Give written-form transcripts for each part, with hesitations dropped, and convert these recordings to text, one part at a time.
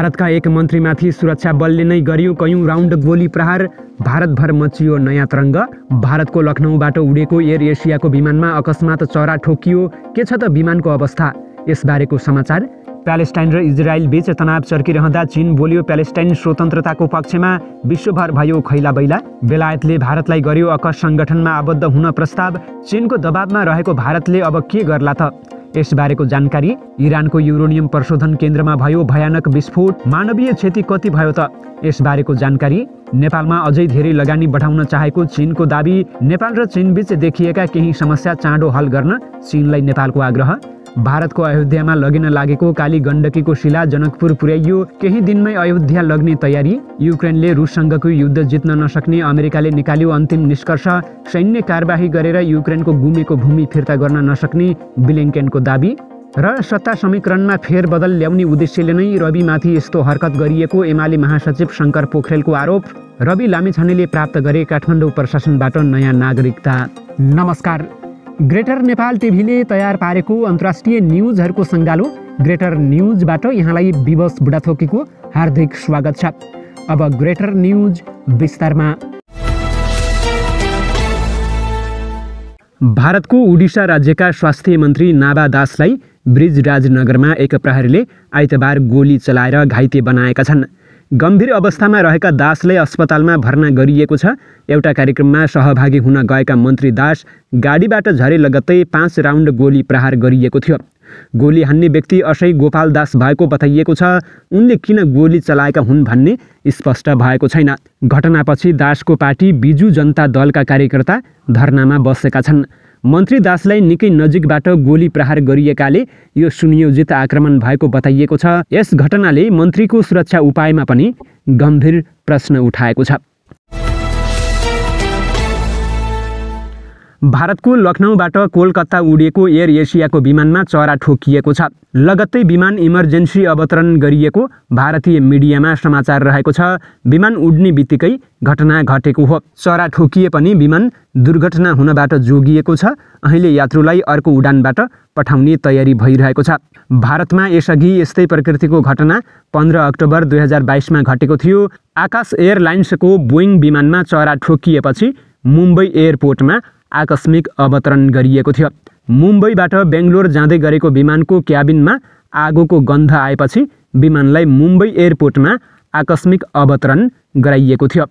भारतका एक मन्त्रीमाथि सुरक्षा बलले नै गरियो कयौं राउन्ड गोली प्रहार। भारतभर मचियो नयाँ तरङ्ग। भारतको लखनऊबाट उडेको एयर एसियाको विमानमा अकस्मात चरा ठोकियो। के छ त विमानको अवस्था? यसबारेको समाचार। प्यालेस्टाइन र इजरायल बीच तनाव चर्किरहँदा चीन बोल्यो प्यालेस्टाइन स्वतन्त्रताको पक्षमा। विश्वभर भयो खैलाबैला। बेलायतले भारतलाई गर्यो अकस सङ्गठनमा आबद्ध हुन प्रस्ताव। चीनको दबावमा रहेको भारतले अब के गर्ला त? यसबारेको जानकारी। इरानको युरेनियम प्रशोधन केन्द्रमा भयो भयानक विस्फोट। मानवीय क्षति कति भयो त? यसबारेको जानकारी। नेपालमा अझै धेरै लगानी बढाउन चाहेको चीनको दाबी। नेपाल र चीनबीच देखिएका केही समस्या चाँडो हल गर्न चीनलाई नेपालको आग्रह। भारतको अयोध्यामा लगिन लागेको काली गण्डकीको शिला जनकपुर पुर्याइयो। केही दिनमै अयोध्या लग्ने तयारी। युक्रेनले रुससँगको युद्ध जित्न नसक्ने अमेरिकाले निकाल्यो अन्तिम निष्कर्ष। सैन्य कारबाही गरेर युक्रेनको गुमेको भूमि फिर्ता गर्न नसक्ने ब्लिङ्केनको दाबी। र सत्ता समीकरणमा फेरबदल ल्याउने उद्देश्यले नै रविमाथि यस्तो हरकत गरिएको एमाले महासचिव शङ्कर पोखरेलको आरोप। रवि लामिछानेले प्राप्त गरे काठमाडौँ प्रशासनबाट नयाँ नागरिकता। नमस्कार। ग्रेटर नेपाल टिभीले तयार पारेको अन्तर्राष्ट्रिय न्युजहरूको सङ्गालो ग्रेटर न्युजबाट यहाँलाई विवश बुढाथोकीको हार्दिक स्वागत छ। अब ग्रेटर न्युज विस्तारमा। भारतको उडिसा राज्यका स्वास्थ्य मन्त्री नाभा दासलाई ब्रिजराजनगरमा एक प्रहरीले आइतबार गोली चलाएर घाइते बनाएका छन्। गम्भीर अवस्थामा रहेका दासलाई अस्पतालमा भर्ना गरिएको छ। एउटा कार्यक्रममा सहभागी हुन गएका मन्त्री दास गाडीबाट झरे लगत्तै 5 राउन्ड गोली प्रहार गरिएको थियो। गोली हान्ने व्यक्ति असै गोपाल दास भएको बताइएको छ। उनले किन गोली चलाएका हुन् भन्ने स्पष्ट भएको छैन। घटनापछि दासको पार्टी बिजु जनता दलका कार्यकर्ता धरनामा बसेका छन्। मन्त्री दासलाई निकै नजिकबाट गोली प्रहार गरिएकाले यो सुनियोजित आक्रमण भएको बताइएको छ। यस घटनाले मन्त्रीको सुरक्षा उपायमा पनि गम्भीर प्रश्न उठाएको छ। भारतको लखनऊबाट कोलकाता उडिएको एयर एसियाको विमानमा चरा ठोकिएको छ। लगत्तै विमान इमर्जेन्सी अवतरण गरिएको भारतीय मिडियामा समाचार रहेको छ। विमान उड्ने बित्तिकै घटना घटेको हो। चरा ठोकिए पनि विमान दुर्घटना हुनबाट जोगिएको छ। अहिले यात्रुलाई अर्को उडानबाट पठाउने तयारी भइरहेको छ। भारतमा यसअघि यस्तै प्रकृतिको घटना 15 अक्टोबर 2022मा घटेको थियो। आकाश एयरलाइन्सको बोइङ विमानमा चरा ठोकिएपछि मुम्बई एयरपोर्टमा आकस्मिक अवतरण गरिएको थियो। मुम्बईबाट बेङ्गलोर जाँदै गरेको विमानको क्याबिनमा आगोको गन्ध आएपछि विमानलाई मुम्बई एयरपोर्टमा आकस्मिक अवतरण गराइएको थियो।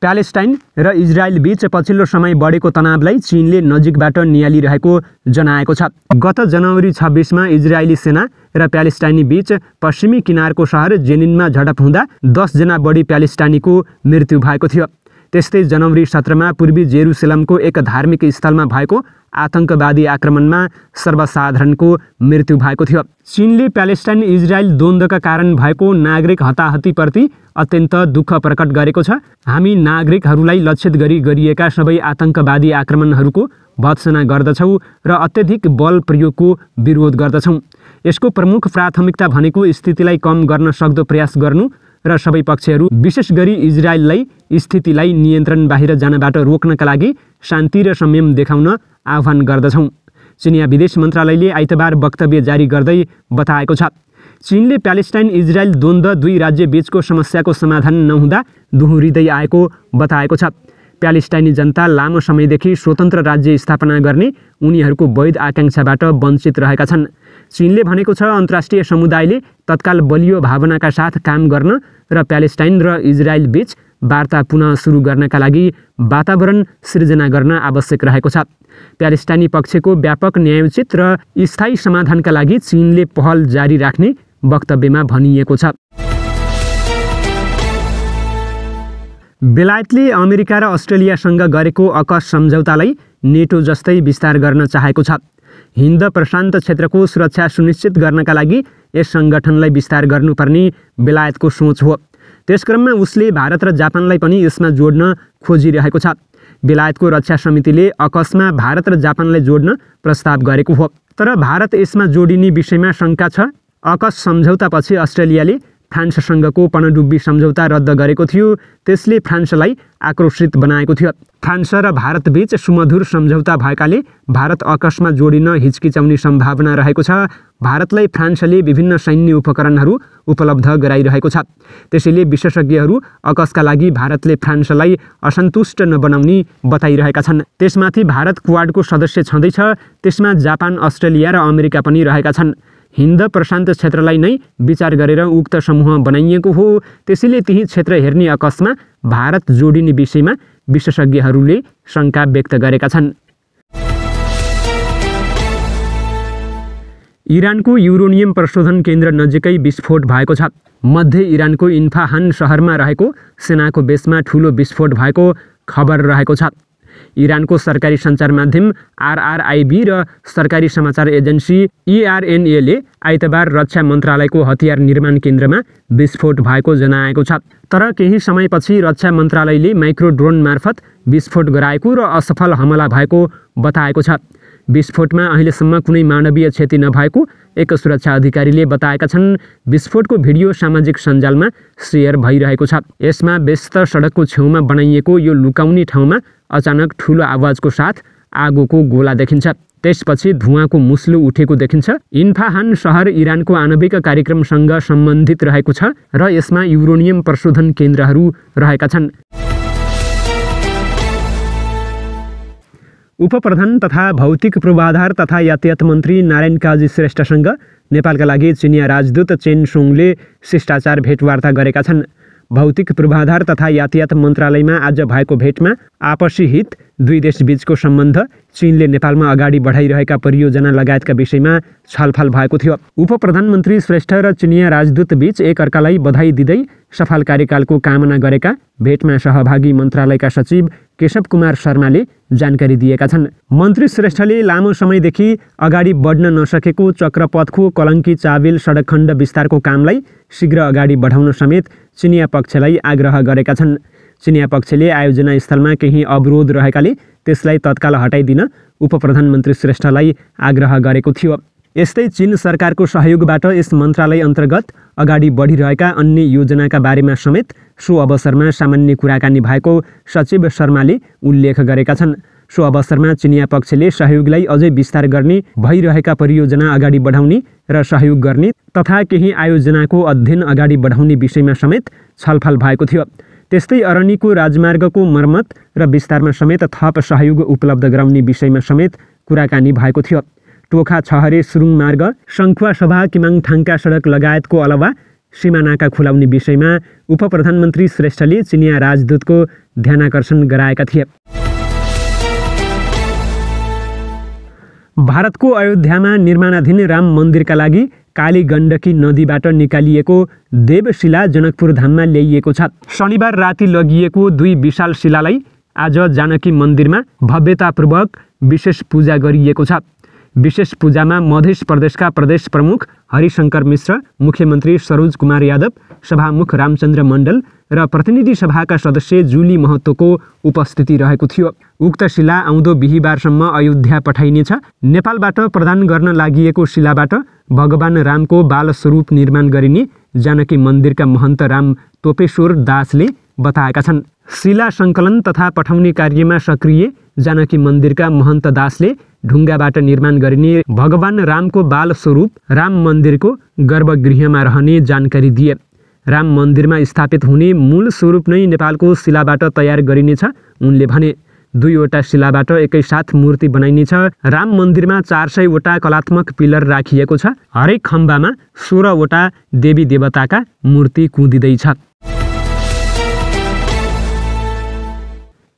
प्यालेस्टाइन र इजरायल बीच पछिल्लो समय बढेको तनावलाई चीनले नजिकबाट नियालिरहेको जनाएको छ। गत जनवरी 26मा इजरायली सेना र प्यालेस्टाइनी बीच पश्चिमी किनारको सहर जेनिनमा झडप हुँदा 10 जना बढी प्यालेस्टाइनीको मृत्यु भएको थियो। त्यस्तै जनवरी 17मा पूर्वी जेरुसलमको एक धार्मिक स्थलमा भएको आतंकवादी आक्रमणमा सर्वसाधारणको मृत्यु भएको थियो। चीनले प्यालेस्टाइन इजरायल द्वन्द्वका कारण भएको नागरिक हताहतीप्रति अत्यन्त दुःख प्रकट गरेको छ। हामी नागरिकहरूलाई लक्षित गरी गरिएका सबै आतंकवादी आक्रमणहरूको भत्सना गर्दछौँ र अत्यधिक बल प्रयोगको विरोध गर्दछौँ। यसको प्रमुख प्राथमिकता भनेको स्थितिलाई कम गर्न सक्दो प्रयास गर्नु र सबै पक्षहरू विशेष गरी इजरायललाई स्थितिलाई नियन्त्रण बाहिर जानबाट रोक्नका लागि शान्ति र संयम देखाउन आह्वान गर्दछौँ। चिनिया विदेश मन्त्रालयले आइतबार वक्तव्य जारी गर्दै बताएको छ। चीनले प्यालेस्टाइन इजरायल द्वन्द्व दुई राज्य बीचको समस्याको समाधान नहुँदा दोहोरिँदै आएको बताएको छ। प्यालेस्टाइनी जनता लामो समयदेखि स्वतन्त्र राज्य स्थापना गर्ने उनीहरूको वैध आकाङ्क्षाबाट वञ्चित रहेका छन्। चीनले भनेको छ अन्तर्राष्ट्रिय समुदायले तत्काल बलियो भावनाका साथ काम गर्न र प्यालेस्टाइन र इजरायल बीच वार्ता पुनः सुरु गर्नका लागि वातावरण सृजना गर्न आवश्यक रहेको छ। प्यालेस्टाइनी पक्षको व्यापक न्यायोचित र स्थायी समाधानका लागि चीनले पहल जारी राख्ने वक्तव्यमा भनिएको छ। बेलायतले अमेरिका र अस्ट्रेलियासँग गरेको अकस सम्झौतालाई नेटो जस्तै विस्तार गर्न चाहेको छ। हिन्द प्रशान्त क्षेत्रको सुरक्षा सुनिश्चित गर्नका लागि यस सङ्गठनलाई विस्तार गर्नुपर्ने बेलायतको सोच हो। त्यसक्रममा उसले भारत र जापानलाई पनि यसमा जोड्न खोजिरहेको छ। बेलायतको रक्षा समितिले अकसमा भारत र जापानलाई जोड्न प्रस्ताव गरेको हो। तर भारत यसमा जोडिने विषयमा शङ्का छ। अकस सम्झौतापछि अस्ट्रेलियाले फ्रान्ससँगको पनडुब्बी सम्झौता रद्द गरेको थियो। त्यसले फ्रान्सलाई आक्रोशित बनाएको थियो। फ्रान्स र भारतबीच सुमधुर सम्झौता भएकाले भारत अकस्मा जोडिन हिचकिचाउने सम्भावना रहेको छ। भारतलाई फ्रान्सले विभिन्न सैन्य उपकरणहरू उपलब्ध गराइरहेको छ। त्यसैले विशेषज्ञहरू अकसका लागि भारतले फ्रान्सलाई असन्तुष्ट नबनाउने बताइरहेका छन्। त्यसमाथि भारत क्वाडको सदस्य छँदैछ। त्यसमा जापान, अस्ट्रेलिया र अमेरिका पनि रहेका छन्। हिन्द प्रशान्त क्षेत्रलाई नै विचार गरेर उक्त समूह बनाइएको हो। त्यसैले त्यही क्षेत्र हेर्ने अकस्मा भारत जोडिने विषयमा विशेषज्ञहरूले शङ्का व्यक्त गरेका छन्। इरानको युरेनियम प्रशोधन केन्द्र नजिकै विस्फोट भएको छ। मध्य इरानको इन्फाहान शहरमा रहेको सेनाको बेसमा ठूलो विस्फोट भएको खबर रहेको छ। इरानको सरकारी सञ्चार माध्यम RRIB र सरकारी समाचार एजेन्सी ERNA ले आइतबार रक्षा मन्त्रालयको हतियार निर्माण केन्द्रमा विस्फोट भएको जनाएको छ। तर केही समयपछि रक्षा मन्त्रालयले माइक्रो ड्रोन मार्फत विस्फोट गराएको र असफल हमला भएको बताएको छ। विस्फोटमा अहिलेसम्म कुनै मानवीय क्षति नभएको एक सुरक्षा अधिकारीले बताएका छन्। विस्फोटको भिडियो सामाजिक सञ्जालमा सेयर भइरहेको छ। यसमा व्यस्त सडकको छेउमा बनाइएको यो लुकाउने ठाउँमा अचानक ठूलो आवाजको साथ आगोको गोला देखिन्छ। त्यसपछि धुवाँको मुस्लो उठेको देखिन्छ। इन्फाहान सहर इरानको आणविक कार्यक्रमसँग सम्बन्धित रहेको छ र यसमा युरेनियम प्रशोधन केन्द्रहरू रहेका छन्। उपप्रधान तथा भौतिक पूर्वाधार तथा यातायात मन्त्री नारायण काजी श्रेष्ठसँग नेपालका लागि चिनिया राजदूत चेन सोङले शिष्टाचार भेटवार्ता गरेका छन्। भौतिक पूर्वाधार तथा यातायात मन्त्रालयमा आज भएको भेटमा आपसी हित, दुई देशबीचको सम्बन्ध, चीनले नेपालमा अगाडि बढाइरहेका परियोजना लगायतका विषयमा छलफल भएको थियो। उपप्रधानमन्त्री श्रेष्ठ र चिनिया राजदूत बीच एकअर्कालाई बधाई दिँदै सफल कार्यकालको कामना गरेका भेटमा सहभागी मन्त्रालयका सचिव केशव कुमार शर्माले जानकारी दिएका छन्। मन्त्री श्रेष्ठले लामो समयदेखि अगाडि बढ्न नसकेको चक्रपथको कलङ्की चाबेल सडक खण्ड विस्तारको कामलाई शीघ्र अगाडि बढाउन समेत चिनिया पक्षलाई आग्रह गरेका छन्। चिनिया पक्षले आयोजना स्थलमा केही अवरोध रहेकाले त्यसलाई तत्काल हटाइदिन उपप्रधानमन्त्री श्रेष्ठलाई आग्रह गरेको थियो। यस्तै चीन सरकारको सहयोगबाट यस मन्त्रालय अन्तर्गत अगाडि बढिरहेका अन्य योजनाका बारेमा समेत सो अवसरमा सामान्य कुराकानी भएको सचिव शर्माले उल्लेख गरेका छन्। सो अवसरमा चिनिया पक्षले सहयोगलाई अझै विस्तार गर्ने, भइरहेका परियोजना अगाडि बढाउने र सहयोग गर्ने तथा केही आयोजनाको अध्ययन अगाडि बढाउने विषयमा समेत छलफल भएको थियो। त्यस्तै अरनिको राजमार्गको मर्मत र विस्तारमा समेत थप सहयोग उपलब्ध गराउने विषयमा समेत कुराकानी भएको थियो। टोखा छहरे सुरुङ मार्ग, शङ्खुवा सभा किमाङठाङका सडक लगायतको अलावा सीमानाका खुलाउने विषयमा उपप्रधानमन्त्री श्रेष्ठले चिनिया राजदूतको ध्यानाकर्षण गराएका थिए। भारतको अयोध्यामा निर्माणाधीन राम मन्दिरका लागि काली गण्डकी नदीबाट निकालिएको देवशिला जनकपुर धाममा ल्याइएको छ। शनिबार राति लगिएको दुई विशाल शिलालाई आज जानकी मन्दिरमा भव्यतापूर्वक विशेष पूजा गरिएको छ। विशेष पूजामा मध्य प्रदेशका प्रदेश प्रमुख हरिशंकर मिश्र, मुख्यमन्त्री सरोज कुमार यादव, सभामुख रामचन्द्र मण्डल र प्रतिनिधि सभाका सदस्य जुली महतोको उपस्थिति रहेको थियो। उक्त शिला आउँदो बिहिबारसम्म अयोध्या पठाइनेछ। नेपालबाट प्रदान गर्न लागिएको शिलाबाट भगवान रामको बाल स्वरूप निर्माण गरिने जानकी मन्दिरका महन्त राम तोपेश्वर दासले बताएका छन्। शिला सङ्कलन तथा पठाउने कार्यमा सक्रिय जानकी मन्दिरका महन्त दासले ढुङ्गाबाट निर्माण गरिने भगवान रामको बाल स्वरूप राम मन्दिरको गर्भगृहमा रहने जानकारी दिए। राम मन्दिरमा स्थापित हुने मूल स्वरूप नै नेपालको शिलाबाट तयार गरिनेछ उनले भने। दुईवटा शिलाबाट एकैसाथ मूर्ति बनाइनेछ। राम मन्दिरमा 400 वटा कलात्मक पिलर राखिएको छ। हरेक खम्बामा 16 वटा देवी देवताका मूर्ति कुँदिँदैछ।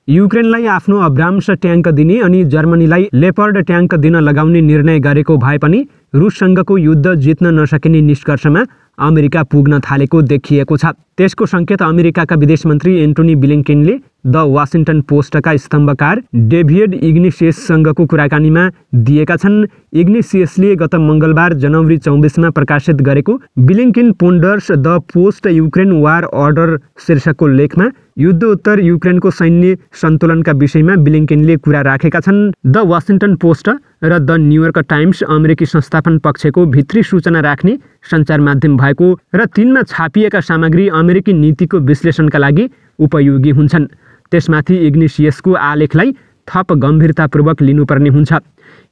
युक्रेनलाई आफ्नो अब्राम्स ट्याङ्क दिने अनि जर्मनीलाई लेपर्ड ट्याङ्क दिन लगाउने निर्णय गरेको भए पनि रुससँगको युद्ध जित्न नसकिने निष्कर्षमा अमेरिका पुग्न थालेको देखिएको छ। त्यसको सङ्केत अमेरिकाका विदेश मन्त्री एन्टोनी ब्लिङ्केनले द वाशिंगटन पोस्टका स्तम्भकार डेभिड इग्निसियससँगको कुराकानीमा दिएका छन्। इग्निसियसले गत मङ्गलबार जनवरी 24मा प्रकाशित गरेको Blinken ponders the post Ukraine war order शीर्षकको लेखमा युद्धोत्तर युक्रेनको सैन्य सन्तुलनका विषयमा ब्लिङ्केनले कुरा राखेका छन्। द वाशिंगटन पोस्ट र द न्युयोर्क टाइम्स अमेरिकी संस्थापन पक्षको भित्री सूचना राख्ने सञ्चार माध्यम भएको र तिनमा छापिएका सामग्री अमेरिकी नीतिको विश्लेषणका लागि उपयोगी हुन्छन्। त्यसमाथि इग्निसियसको आलेखलाई थप गम्भीरतापूर्वक लिनुपर्ने हुन्छ,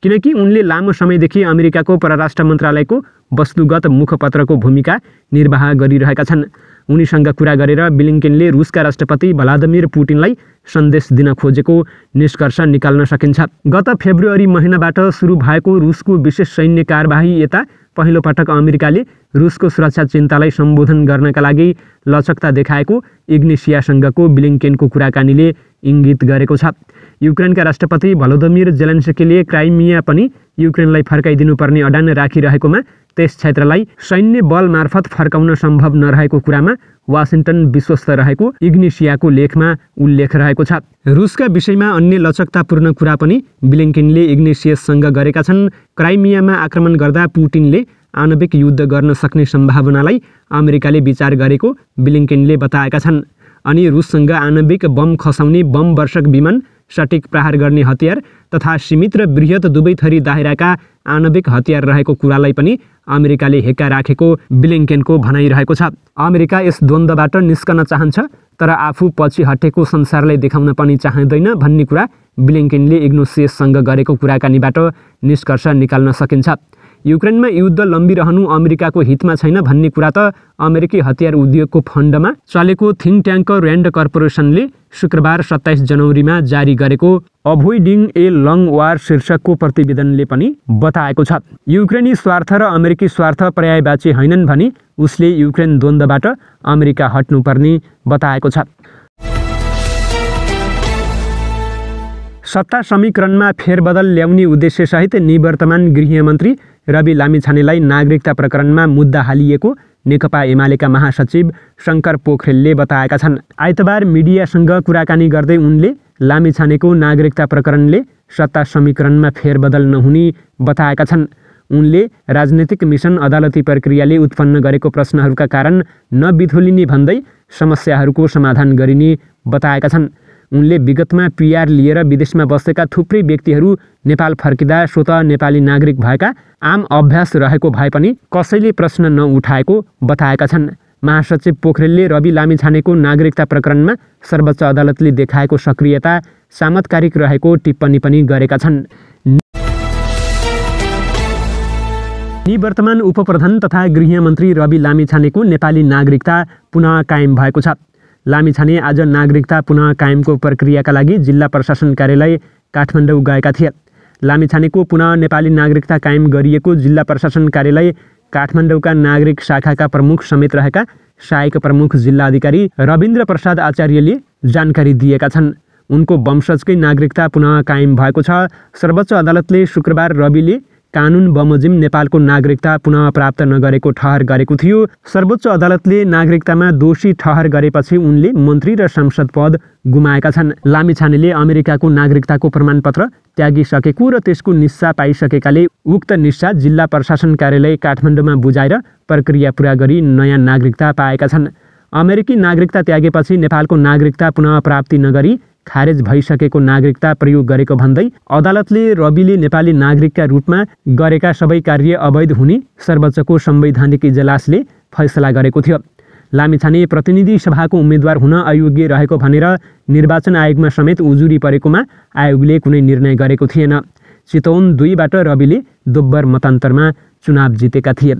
किनकि उनले लामो समयदेखि अमेरिकाको परराष्ट्र मन्त्रालयको वस्तुगत मुखपत्रको भूमिका निर्वाह गरिरहेका छन्। उनीसँग कुरा गरेर ब्लिङ्केनले रुसका राष्ट्रपति भ्लादिमिर पुटिनलाई सन्देश दिन खोजेको निष्कर्ष निकाल्न सकिन्छ। गत फेब्रुअरी महिनाबाट सुरु भएको रुसको विशेष सैन्य कारबाही यता पहिलो पटक अमेरिकाले रुसको सुरक्षा चिन्तालाई सम्बोधन गर्नका लागि लचकता देखाएको इग्निसियासँगको ब्लिङ्केनको कुराकानीले इङ्गित गरेको छ। युक्रेनका राष्ट्रपति भलोदिमिर जेलेन्स्कीले क्राइमिया पनि युक्रेनलाई फर्काइदिनुपर्ने अडान राखिरहेकोमा त्यस क्षेत्रलाई सैन्य बल मार्फत फर्काउन सम्भव नरहेको कुरामा वाशिंटन विश्वस्त रहेको इग्निसियाको लेखमा उल्लेख रहेको छ। रुसका विषयमा अन्य लचकतापूर्ण कुरा पनि ब्लिङ्केनले इग्निसियससँग गरेका छन्। क्राइमियामा आक्रमण गर्दा पुटिनले आणविक युद्ध गर्न सक्ने सम्भावनालाई अमेरिकाले विचार गरेको ब्लिङ्केनले बताएका छन्। अनि रुससँग आणविक बम खसाउने बम वर्षक विमान, सटिक प्रहार गर्ने हतियार तथा सीमित र बृहत दुवै थरी दायराका आणविक हतियार रहेको कुरालाई पनि अमेरिकाले हेक्का राखेको ब्लिङ्केनको भनाइरहेको छ। अमेरिका यस द्वन्द्वबाट निस्कन चाहन्छ, तर आफू पछि हटेको संसारलाई देखाउन पनि चाहँदैन भन्ने कुरा ब्लिङ्केनले इग्निसियससँग गरेको कुराकानीबाट निष्कर्ष निकाल्न सकिन्छ। युक्रेनमा युद्ध लम्बिरहनु अमेरिकाको हितमा छैन भन्ने कुरा त अमेरिकी हतियार उद्योगको फन्डमा चलेको थिङ्क ट्याङ्क र्यान्ड कर्पोरेसनले शुक्रबार 27 जनवरीमा जारी गरेको अभोइडिङ ए लङ वार शीर्षकको प्रतिवेदनले पनि बताएको छ। युक्रेनी स्वार्थ र अमेरिकी स्वार्थ पर्यायवाची हैनन् भनी उसले युक्रेन द्वन्द्वबाट अमेरिका हट्नुपर्ने बताएको छ। सत्ता समीकरणमा फेरबदल ल्याउने उद्देश्यसहित निवर्तमान गृहमन्त्री रवि लामिछानेलाई नागरिकता प्रकरणमा मुद्दा हालिएको नेकपा एमालेका महासचिव शङ्कर पोखरेलले बताएका छन्। आइतबार मिडियासँग कुराकानी गर्दै उनले लामिछानेको नागरिकता प्रकरणले सत्ता समीकरणमा फेरबदल नहुने बताएका छन्। उनले राजनीतिक मिसन अदालती प्रक्रियाले उत्पन्न गरेको प्रश्नहरूका कारण नबिथोलिने भन्दै समस्याहरूको समाधान गरिने बताएका छन्। उनले विगतमा पिआर लिएर विदेशमा बसेका थुप्रै व्यक्तिहरू नेपाल फर्किँदा स्वतः नेपाली नागरिक भएका आम अभ्यास रहेको भए पनि कसैले प्रश्न नउठाएको बताएका छन्। महासचिव पोखरेलले रवि लामिछानेको नागरिकता प्रकरणमा सर्वोच्च अदालतले देखाएको सक्रियता चमत्कारिक रहेको टिप्पणी पनि गरेका छन्। निवर्तमान उपप्रधान तथा गृहमन्त्री रवि लामिछानेको नेपाली नागरिकता पुनः कायम भएको छ। लामिछाने आज नागरिकता पुनः कायमको प्रक्रियाका लागि जिल्ला प्रशासन कार्यालय काठमाडौँ गएका थिए। लामिछानेको पुनः नेपाली नागरिकता कायम गरिएको जिल्ला प्रशासन कार्यालय काठमाडौँका नागरिक शाखाका प्रमुख समेत रहेका सहायक प्रमुख जिल्ला अधिकारी रविन्द्र प्रसाद आचार्यले जानकारी दिएका छन्। उनको वंशजकै नागरिकता पुनः कायम भएको छ। सर्वोच्च अदालतले शुक्रबार रविले कानुन बमोजिम नेपालको नागरिकता पुनः प्राप्त नगरेको ठहर गरेको थियो। सर्वोच्च अदालतले नागरिकतामा दोषी ठहर गरेपछि उनले मन्त्री र सांसद पद गुमाएका छन्। लामिछानेले अमेरिकाको नागरिकताको प्रमाणपत्र त्यागिसकेको र त्यसको निस्सा पाइसकेकाले उक्त निस्सा जिल्ला प्रशासन कार्यालय काठमाडौँमा बुझाएर प्रक्रिया पुरा गरी नयाँ नागरिकता पाएका छन्। अमेरिकी नागरिकता त्यागेपछि नेपालको नागरिकता पुनः प्राप्ति नगरी खारेज भइसकेको नागरिकता प्रयोग गरेको भन्दै अदालतले रविले नेपाली नागरिकका रूपमा गरेका सबै कार्य अवैध हुने सर्वोच्चको संवैधानिक इजलासले फैसला गरेको थियो। लामिछाने प्रतिनिधि सभाको उम्मेद्वार हुन अयोग्य रहेको भनेर निर्वाचन आयोगमा समेत उजुरी परेकोमा आयोगले कुनै निर्णय गरेको थिएन। चितवन 2बाट रविले दोब्बर मतान्तरमा चुनाव जितेका थिए।